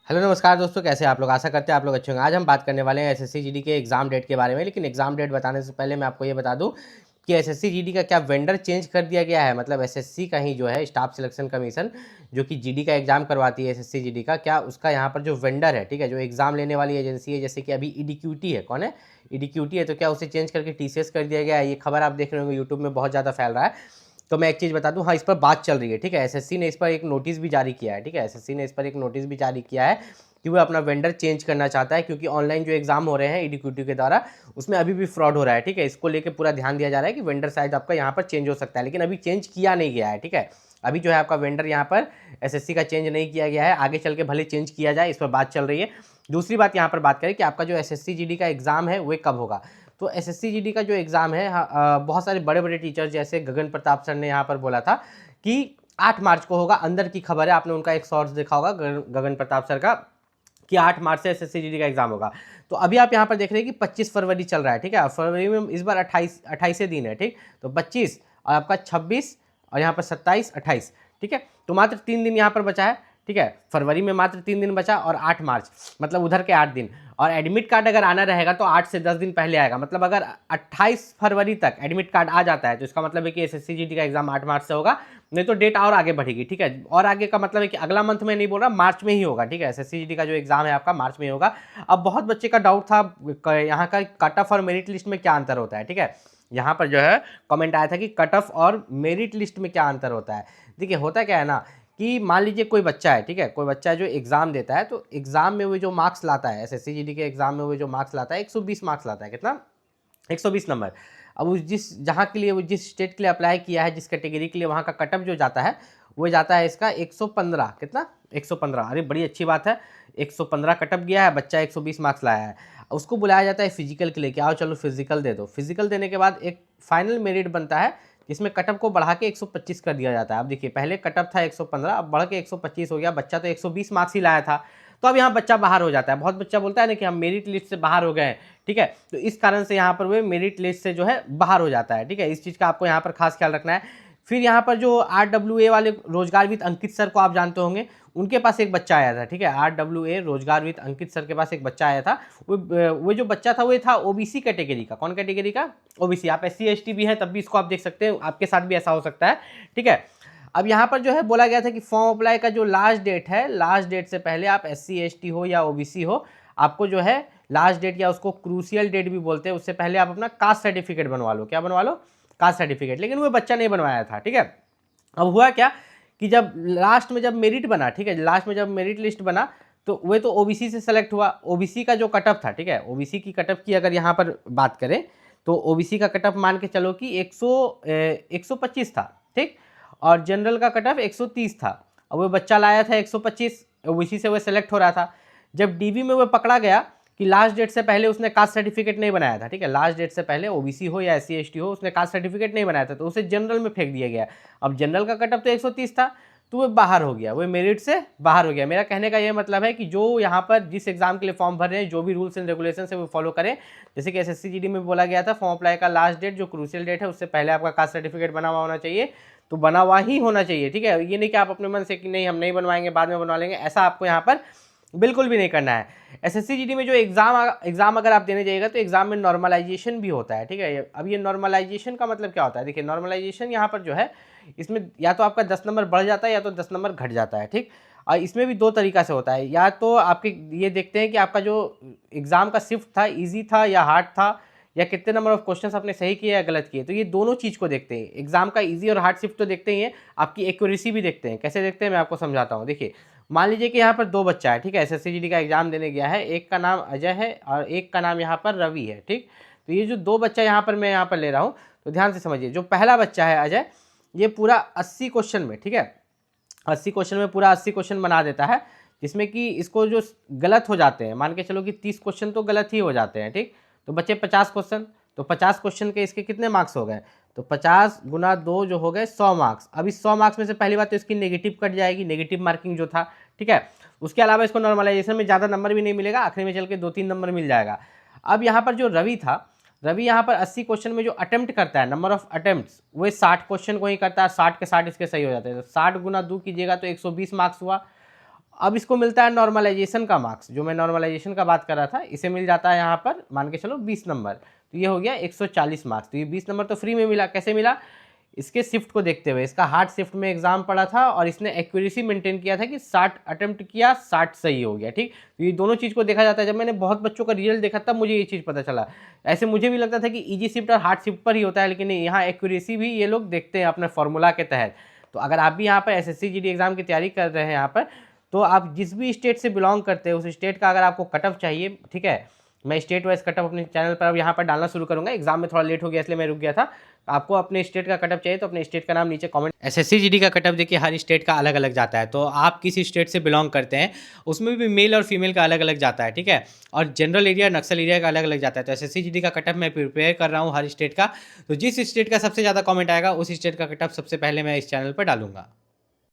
Hello नमस्कार दोस्तों, कैसे हैं आप लोग। आशा करते हैं आप लोग अच्छे होंगे। आज हम बात करने वाले हैं एसएससी जीडी के एग्जाम डेट के बारे में। लेकिन एग्जाम डेट बताने से पहले मैं आपको ये बता दूं कि एसएससी जीडी का क्या वेंडर चेंज कर दिया गया है। मतलब एसएससी का ही जो है स्टाफ सिलेक्शन कमीशन जो कि जीडी का एग्जाम करवाती है एसएससी जीडी का, क्या उसका यहाँ पर जो वेंडर है, ठीक है, जो एग्जाम लेने वाली एजेंसी है, जैसे कि अभी ईडीक्यूटी है। कौन है? ईडीक्यूटी है। तो क्या उसे चेंज करके टीसीएस कर दिया गया है? ये खबर आप देख रहे होंगे यूट्यूब में बहुत ज़्यादा फैल रहा है। तो मैं एक चीज़ बता दूं, हाँ, इस पर बात चल रही है, ठीक है। एसएससी ने इस पर एक नोटिस भी जारी किया है, ठीक है। एसएससी ने इस पर एक नोटिस भी जारी किया है कि वो अपना वेंडर चेंज करना चाहता है, क्योंकि ऑनलाइन जो एग्जाम हो रहे हैं ईडीक्यूटी के द्वारा, उसमें अभी भी फ्रॉड हो रहा है, ठीक है। इसको लेकर पूरा ध्यान दिया जा रहा है कि वेंडर शायद आपका यहाँ पर चेंज हो सकता है, लेकिन अभी चेंज किया नहीं गया है, ठीक है। अभी जो है आपका वेंडर यहाँ पर एसएससी का चेंज नहीं किया गया है। आगे चल के भले चेंज किया जाए, इस पर बात चल रही है। दूसरी बात यहाँ पर बात करें कि आपका जो एसएससी जीडी का एग्जाम है वो कब होगा। तो एसएससी जीडी का जो एग्जाम है, बहुत सारे बड़े बड़े टीचर जैसे गगन प्रताप सर ने यहाँ पर बोला था कि 8 मार्च को होगा। अंदर की खबर है, आपने उनका एक शॉर्ट्स देखा होगा गगन प्रताप सर का, कि 8 मार्च से एसएससी जीडी का एग्जाम होगा। तो अभी आप यहाँ पर देख रहे हैं कि 25 फरवरी चल रहा है, ठीक है। फरवरी में इस बार 28 दिन है, ठीक। तो 25 और आपका 26 और यहाँ पर 27, 28, ठीक है। तो मात्र 3 दिन यहाँ पर बचा है, ठीक है। फरवरी में मात्र 3 दिन बचा और 8 मार्च, मतलब उधर के 8 दिन। और एडमिट कार्ड अगर आना रहेगा तो 8 से 10 दिन पहले आएगा। मतलब अगर 28 फरवरी तक एडमिट कार्ड आ जाता है तो इसका मतलब है कि एसएससी जीडी का एग्जाम 8 मार्च से होगा। नहीं तो डेट और आगे बढ़ेगी, ठीक है। और आगे का मतलब है कि अगला मंथ में नहीं बोल रहा, मार्च में ही होगा, ठीक है। एसएससी जीडी का जो एग्जाम है आपका मार्च में होगा। अब बहुत बच्चे का डाउट था यहाँ का कट ऑफ और मेरिट लिस्ट में क्या अंतर होता है, ठीक है। यहाँ पर जो है कमेंट आया था कि कट ऑफ और मेरिट लिस्ट में क्या अंतर होता है। देखिए, होता क्या है ना कि मान लीजिए कोई बच्चा है, ठीक है, कोई बच्चा जो एग्जाम देता है, तो एग्जाम में वो जो मार्क्स लाता है, एसएससी जीडी के एग्जाम में वो जो मार्क्स लाता है, 120 मार्क्स लाता है। कितना? 120 नंबर। अब उस जहाँ के लिए वो जिस स्टेट के लिए अप्लाई किया है, जिस कैटेगरी के लिए, वहाँ का कटअप जो जाता है वो जाता है इसका 115। कितना? 115। अरे बड़ी अच्छी बात है, 115 कटअप गया है, बच्चा 120 मार्क्स लाया है। उसको बुलाया जाता है फिजिकल के लिए कि आओ चलो फिजिकल दे दो। फिजिकल देने के बाद एक फाइनल मेरिट बनता है, जिसमें कटअप को बढ़ा के 125 कर दिया जाता है। अब देखिए, पहले कटअप था 115, अब बढ़ के 125 हो गया। बच्चा तो 120 मार्क्स ही लाया था, तो अब यहाँ बच्चा बाहर हो जाता है। बहुत बच्चा बोलता है ना कि हम मेरिट लिस्ट से बाहर हो गए हैं, ठीक है। तो इस कारण से यहाँ पर वो मेरिट लिस्ट से जो है बाहर हो जाता है, ठीक है। इस चीज़ का आपको यहाँ पर खास ख्याल रखना है। फिर यहाँ पर जो RWA वाले रोजगार विद अंकित सर को आप जानते होंगे, उनके पास एक बच्चा आया था, ठीक है। RWA रोजगार विद अंकित सर के पास एक बच्चा आया था। वो जो बच्चा था वो था ओबीसी कैटेगरी का। कौन कैटेगरी का? ओबीसी। आप SC ST भी हैं तब भी इसको आप देख सकते हैं, आपके साथ भी ऐसा हो सकता है, ठीक है। अब यहाँ पर जो है बोला गया था कि फॉर्म अप्लाई का जो लास्ट डेट है, लास्ट डेट से पहले आप SC ST हो या ओबीसी हो, आपको जो है लास्ट डेट, या उसको क्रूशियल डेट भी बोलते हैं, उससे पहले आप अपना कास्ट सर्टिफिकेट बनवा लो। क्या बनवा लो? Caste certificate. लेकिन वो बच्चा नहीं बनवाया था, ठीक है। अब हुआ क्या कि जब लास्ट में जब मेरिट बना, ठीक है, लास्ट में जब मेरिट लिस्ट बना, तो वो तो ओबीसी से सेलेक्ट हुआ। ओबीसी का जो कटअप था, ठीक है, ओबीसी की कटअप की अगर यहाँ पर बात करें तो ओबीसी का कटअप मान के चलो कि 125 था, ठीक। और जनरल का कटअप 130 था। अब वो बच्चा लाया था 125, ओबीसी से वो सेलेक्ट हो रहा था। जब डीबी में वो पकड़ा गया कि लास्ट डेट से पहले उसने कास्ट सर्टिफिकेट नहीं बनाया था, ठीक है, लास्ट डेट से पहले ओबीसी हो या SC ST हो, उसने कास्ट सर्टिफिकेट नहीं बनाया था, तो उसे जनरल में फेंक दिया गया। अब जनरल का कटअप तो 130 था, तो वो बाहर हो गया, वो मेरिट से बाहर हो गया। मेरा कहने का ये मतलब है कि जो यहाँ पर जिस एग्जाम के लिए फॉर्म भर रहे हैं, जो भी रूल्स एंड रेगुलेशन है वो फॉलो करें। जैसे कि एसएससी जीडी में बोला गया था फॉर्म अप्लाई का लास्ट डेट जो क्रूशियल डेट है उससे पहले आपका कास्ट सर्टिफिकेट बना हुआ होना चाहिए, तो बना हुआ ही होना चाहिए, ठीक है। ये नहीं कि आप अपने मन से कि नहीं हम नहीं बनवाएंगे, बाद में बनवा लेंगे, ऐसा आपको यहाँ पर बिल्कुल भी नहीं करना है। एसएससी जीडी में जो एग्जाम अगर आप देने जाइएगा तो एग्जाम में नॉर्मलाइजेशन भी होता है, ठीक है। अब ये नॉर्मलाइजेशन का मतलब क्या होता है? देखिए, नॉर्मलाइजेशन यहाँ पर जो है, इसमें या तो आपका 10 नंबर बढ़ जाता है या तो 10 नंबर घट जाता है, ठीक। और इसमें भी दो तरीका से होता है, या तो आपके ये देखते हैं कि आपका जो एग्जाम का शिफ्ट था ईजी था या हार्ड था, या कितने नंबर ऑफ क्वेश्चंस आपने सही किए या गलत किए। तो ये दोनों चीज़ को देखते हैं, एग्जाम का इजी और हार्ड शिफ्ट तो देखते ही हैं, आपकी एक्यूरेसी भी देखते हैं। कैसे देखते हैं मैं आपको समझाता हूँ। देखिए, मान लीजिए कि यहाँ पर दो बच्चा है, ठीक है, एसएससी जीडी का एग्जाम देने गया है, एक का नाम अजय है और एक का नाम यहाँ पर रवि है, ठीक। तो ये जो दो बच्चा यहाँ पर मैं यहाँ पर ले रहा हूँ, तो ध्यान से समझिए। जो पहला बच्चा है अजय, ये पूरा 80 क्वेश्चन में, ठीक है, 80 क्वेश्चन में पूरा 80 क्वेश्चन बना देता है, जिसमें कि इसको जो गलत हो जाते हैं, मान के चलो कि 30 क्वेश्चन तो गलत ही हो जाते हैं, ठीक। तो बच्चे 50 क्वेश्चन, तो 50 क्वेश्चन के इसके कितने मार्क्स हो गए? तो 50 गुना 2 जो हो गए 100 मार्क्स। अब इस 100 मार्क्स में से पहली बात तो इसकी नेगेटिव कट जाएगी, नेगेटिव मार्किंग जो था, ठीक है। उसके अलावा इसको नॉर्मलाइजेशन में ज़्यादा नंबर भी नहीं मिलेगा, आखिरी में चल के 2-3 नंबर मिल जाएगा। अब यहाँ पर जो रवि था, रवि यहाँ पर 80 क्वेश्चन में जो अटेम्प्ट करता है, नंबर ऑफ अटेम्प्ट्स, वो 60 क्वेश्चन को ही करता है, 60 के 60 इसके सही हो जाते हैं। तो 60 गुना 2 कीजिएगा तो 120 मार्क्स हुआ। अब इसको मिलता है नॉर्मलाइजेशन का मार्क्स, जो मैं नॉर्मलाइजेशन का बात कर रहा था, इसे मिल जाता है यहाँ पर मान के चलो 20 नंबर, तो ये हो गया 140 मार्क्स। तो ये 20 नंबर तो फ्री में मिला। कैसे मिला? इसके शिफ्ट को देखते हुए, इसका हार्ड शिफ्ट में एग्जाम पड़ा था और इसने एक्यूरेसी मेंटेन किया था कि 60 अटेम्प्ट किया, 60 सही हो गया। ठीक, तो ये दोनों चीज़ को देखा जाता है। जब मैंने बहुत बच्चों का रिजल्ट देखा तब मुझे ये चीज़ पता चला। ऐसे मुझे भी लगता था कि इजी शिफ्ट और हार्ड शिफ्ट पर ही होता है, लेकिन यहाँ एक्यूरेसी भी ये लोग देखते हैं अपने फॉर्मूला के तहत। तो अगर आप भी यहाँ पर SSC GD एग्जाम की तैयारी कर रहे हैं यहाँ पर, तो आप जिस भी स्टेट से बिलोंग करते हैं उस स्टेट का अगर आपको कट ऑफ चाहिए, ठीक है, मैं स्टेट वाइज कट ऑफ अपने चैनल पर अब यहाँ पर डालना शुरू करूँगा। एग्जाम में थोड़ा लेट हो गया इसलिए मैं रुक गया था। आपको अपने स्टेट का कट ऑफ चाहिए तो अपने स्टेट का नाम नीचे कमेंट। SSC GD का कट ऑफ देखिए हर स्टेट का अलग अलग जाता है, तो आप किस स्टेट से बिलोंग करते हैं उसमें भी मेल और फीमेल का अलग अलग जाता है, ठीक है, और जनरल एरिया नक्सल एरिया का अलग अलग जाता है। तो SSC GD का कट ऑफ मैं प्रिपेयर कर रहा हूँ हर स्टेट का, तो जिस स्टेट का सबसे ज़्यादा कॉमेंट आएगा उस स्टेट का कट ऑफ सबसे पहले मैं इस चैनल पर डालूंगा।